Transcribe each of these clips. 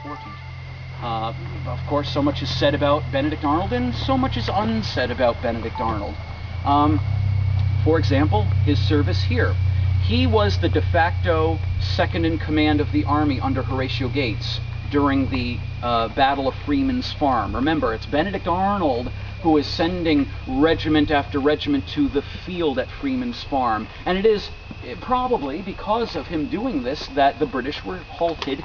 important. Of course, so much is said about Benedict Arnold, and so much is unsaid about Benedict Arnold. For example, his service here. He was the de facto second in command of the army under Horatio Gates during the Battle of Freeman's Farm. Remember, it's Benedict Arnold who is sending regiment after regiment to the field at Freeman's Farm. And it is probably because of him doing this that the British were halted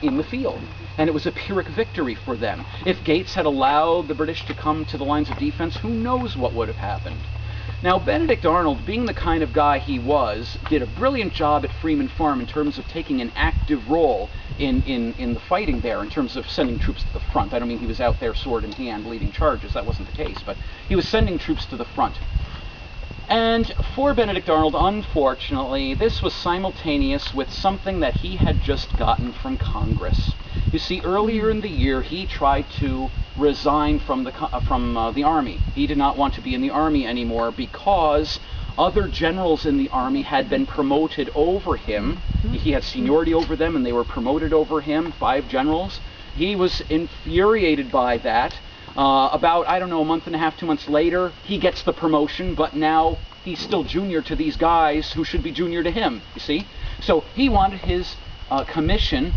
in the field. And it was a Pyrrhic victory for them. If Gates had allowed the British to come to the lines of defense, who knows what would have happened. Now, Benedict Arnold, being the kind of guy he was, did a brilliant job at Freeman Farm in terms of taking an active role in the fighting there, in terms of sending troops to the front. I don't mean he was out there sword in hand leading charges, that wasn't the case, but he was sending troops to the front. And for Benedict Arnold, unfortunately, this was simultaneous with something that he had just gotten from Congress. You see, earlier in the year, he tried to resign from the army. He did not want to be in the army anymore because other generals in the army had been promoted over him. He had seniority over them, and they were promoted over him, 5 generals. He was infuriated by that. About, I don't know, a month and a half, 2 months later, he gets the promotion, but now he's still junior to these guys who should be junior to him, you see? So he wanted his commission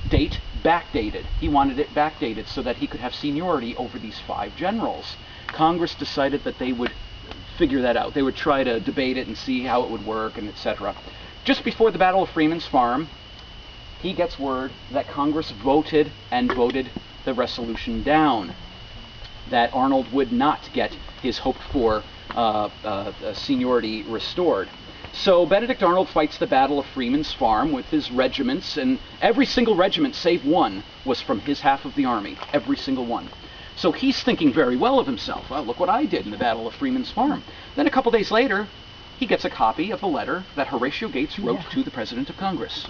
date backdated. He wanted it backdated so that he could have seniority over these 5 generals. Congress decided that they would figure that out. They would try to debate it and see how it would work, and etc. Just before the Battle of Freeman's Farm, he gets word that Congress voted the resolution down, that Arnold would not get his hoped-for seniority restored. So Benedict Arnold fights the Battle of Freeman's Farm with his regiments, and every single regiment, save one, was from his half of the army. Every single one. So he's thinking very well of himself. Well, look what I did in the Battle of Freeman's Farm. Then a couple days later, he gets a copy of the letter that Horatio Gates wrote to the President of Congress.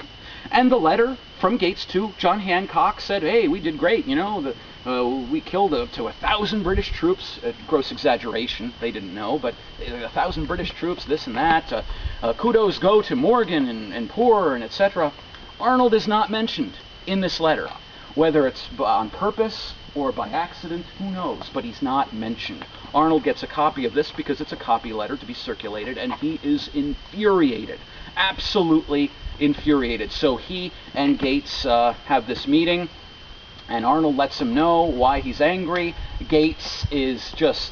And the letter from Gates to John Hancock said, hey, we did great, you know, we killed up to 1,000 British troops, gross exaggeration, they didn't know, but 1,000 British troops, this and that, kudos go to Morgan and Poor and etc. Arnold is not mentioned in this letter, whether it's on purpose or by accident, who knows, but he's not mentioned. Arnold gets a copy of this because it's a copy letter to be circulated, and he is infuriated, absolutely infuriated. So he and Gates have this meeting, and Arnold lets him know why he's angry. Gates is just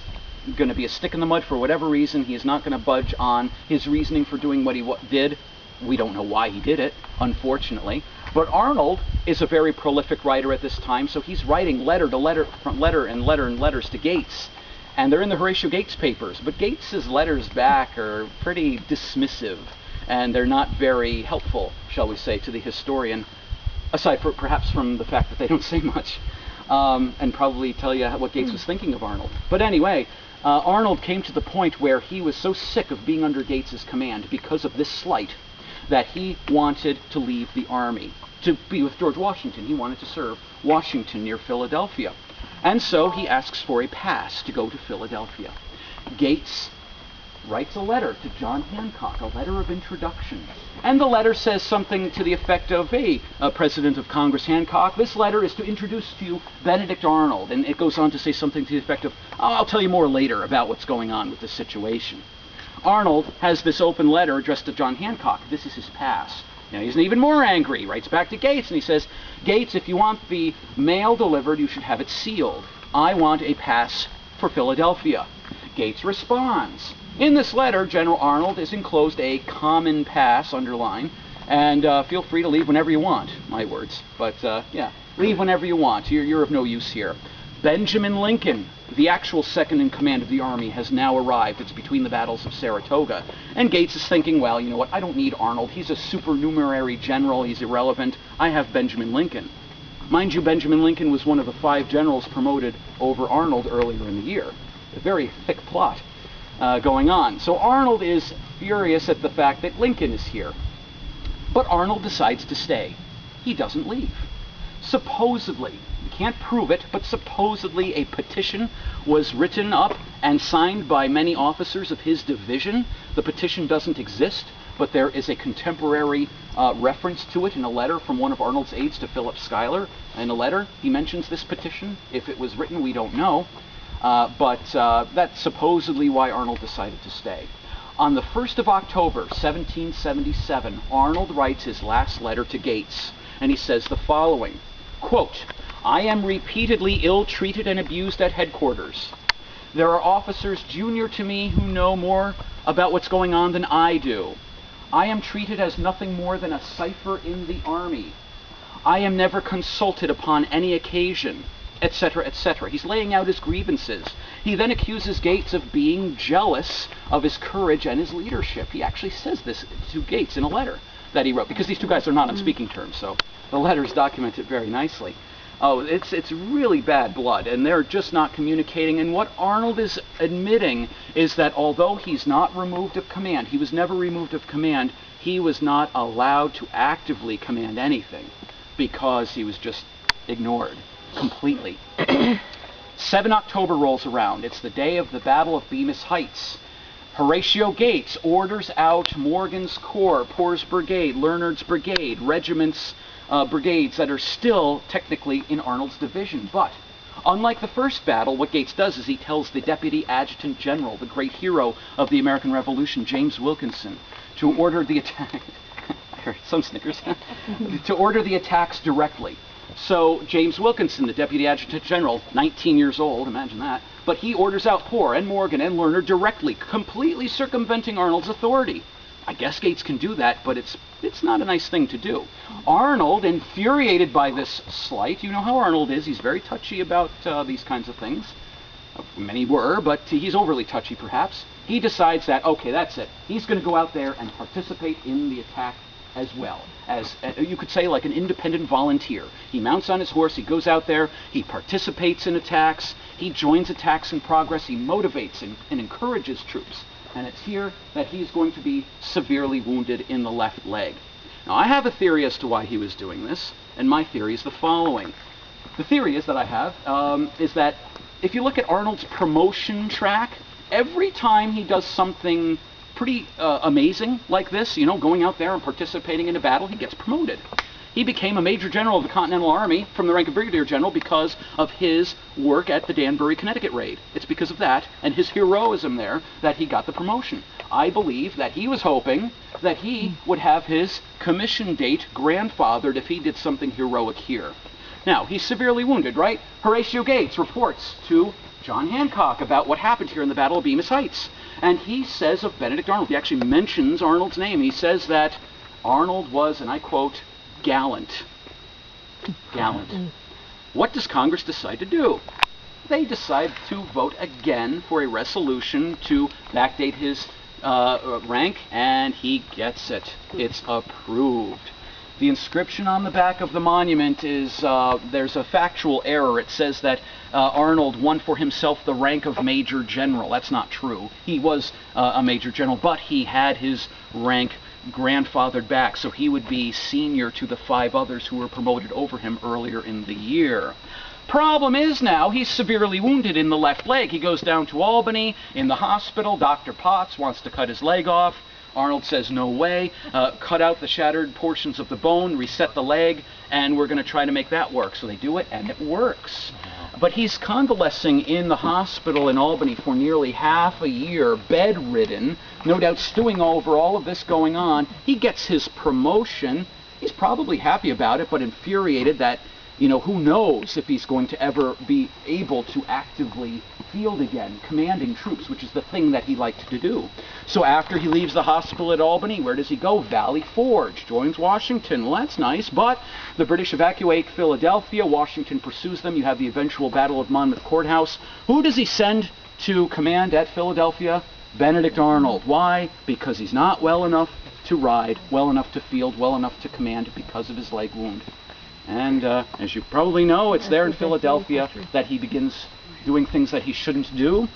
going to be a stick in the mud for whatever reason. He's not going to budge on his reasoning for doing what he did. We don't know why he did it, unfortunately. But Arnold is a very prolific writer at this time, so he's writing letters to Gates. And they're in the Horatio Gates papers. But Gates's letters back are pretty dismissive, and they're not very helpful, shall we say, to the historian, aside perhaps from the fact that they don't say much, and probably tell you what Gates was thinking of Arnold. But anyway, Arnold came to the point where he was so sick of being under Gates's command because of this slight that he wanted to leave the army, to be with George Washington. He wanted to serve Washington near Philadelphia. And so he asks for a pass to go to Philadelphia. Gates writes a letter to John Hancock, a letter of introduction. And the letter says something to the effect of, hey, President of Congress Hancock, this letter is to introduce to you Benedict Arnold. And it goes on to say something to the effect of, oh, I'll tell you more later about what's going on with this situation. Arnold has this open letter addressed to John Hancock. This is his pass. Now, he's even more angry. He writes back to Gates and he says, Gates, if you want the mail delivered, you should have it sealed. I want a pass for Philadelphia. Gates responds. In this letter, General Arnold is enclosed a common pass, underline, and feel free to leave whenever you want, my words. But yeah, leave whenever you want. You're of no use here. Benjamin Lincoln, the actual second in command of the army, has now arrived. It's between the battles of Saratoga. And Gates is thinking, well, you know what, I don't need Arnold. He's a supernumerary general. He's irrelevant. I have Benjamin Lincoln. Mind you, Benjamin Lincoln was one of the 5 generals promoted over Arnold earlier in the year. A very thick plot going on. So Arnold is furious at the fact that Lincoln is here. But Arnold decides to stay. He doesn't leave. Supposedly, we can't prove it, but supposedly a petition was written up and signed by many officers of his division. The petition doesn't exist, but there is a contemporary reference to it in a letter from one of Arnold's aides to Philip Schuyler. In a letter, he mentions this petition. If it was written, we don't know, but that's supposedly why Arnold decided to stay. On the 1st of October, 1777, Arnold writes his last letter to Gates, and he says the following, quote, "I am repeatedly ill-treated and abused at headquarters. There are officers junior to me who know more about what's going on than I do. I am treated as nothing more than a cipher in the army. I am never consulted upon any occasion," etc., etc. He's laying out his grievances. He then accuses Gates of being jealous of his courage and his leadership. He actually says this to Gates in a letter that he wrote, because these two guys are not on speaking terms, so the letters document it very nicely. Oh, it's really bad blood, and they're just not communicating. And what Arnold is admitting is that although he's not removed of command, he was never removed of command, he was not allowed to actively command anything because he was just ignored completely. 7 October rolls around. It's the day of the Battle of Bemis Heights. Horatio Gates orders out Morgan's Corps, Poor's Brigade, Leonard's Brigade, regiments, brigades that are still technically in Arnold's division. But unlike the first battle, what Gates does is he tells the Deputy Adjutant General, the great hero of the American Revolution, James Wilkinson, to order the attack. I heard some snickers. To order the attacks directly. So James Wilkinson, the Deputy Adjutant General, 19 years old, imagine that, but he orders out Poor and Morgan and Lerner directly, completely circumventing Arnold's authority. I guess Gates can do that, but it's not a nice thing to do. Arnold, infuriated by this slight, you know how Arnold is, he's very touchy about these kinds of things. Many were, but he's overly touchy perhaps. He decides that, okay, that's it. He's going to go out there and participate in the attack as well, as you could say, like an independent volunteer. He mounts on his horse, he goes out there, he participates in attacks, he joins attacks in progress, he motivates and encourages troops. And it's here that he's going to be severely wounded in the left leg. Now, I have a theory as to why he was doing this, and my theory is the following. The theory is that I have, is that if you look at Arnold's promotion track, every time he does something pretty amazing like this, you know, going out there and participating in a battle, he gets promoted. He became a Major General of the Continental Army from the rank of Brigadier General because of his work at the Danbury, Connecticut raid. It's because of that and his heroism there that he got the promotion. I believe that he was hoping that he would have his commission date grandfathered if he did something heroic here. Now, he's severely wounded, right? Horatio Gates reports to John Hancock about what happened here in the Battle of Bemis Heights. And he says of Benedict Arnold, he actually mentions Arnold's name. He says that Arnold was, and I quote, gallant. Gallant. What does Congress decide to do? They decide to vote again for a resolution to backdate his rank, and he gets it. It's approved. The inscription on the back of the monument is, there's a factual error. It says that Arnold won for himself the rank of Major General. That's not true. He was a Major General, but he had his rank grandfathered back, so he would be senior to the 5 others who were promoted over him earlier in the year. Problem is now, he's severely wounded in the left leg. He goes down to Albany in the hospital. Dr. Potts wants to cut his leg off. Arnold says, no way, cut out the shattered portions of the bone, reset the leg, and we're going to try to make that work. So they do it, and it works. But he's convalescing in the hospital in Albany for nearly half a year, bedridden, no doubt stewing over all of this going on. He gets his promotion. He's probably happy about it, but infuriated that, you know, who knows if he's going to ever be able to actively field again, commanding troops, which is the thing that he liked to do. So after he leaves the hospital at Albany, where does he go? Valley Forge, joins Washington. Well, that's nice, but the British evacuate Philadelphia. Washington pursues them. You have the eventual Battle of Monmouth Courthouse. Who does he send to command at Philadelphia? Benedict Arnold. Why? Because he's not well enough to ride, well enough to field, well enough to command because of his leg wound. And as you probably know, it's there in Philadelphia that he begins doing things that he shouldn't do.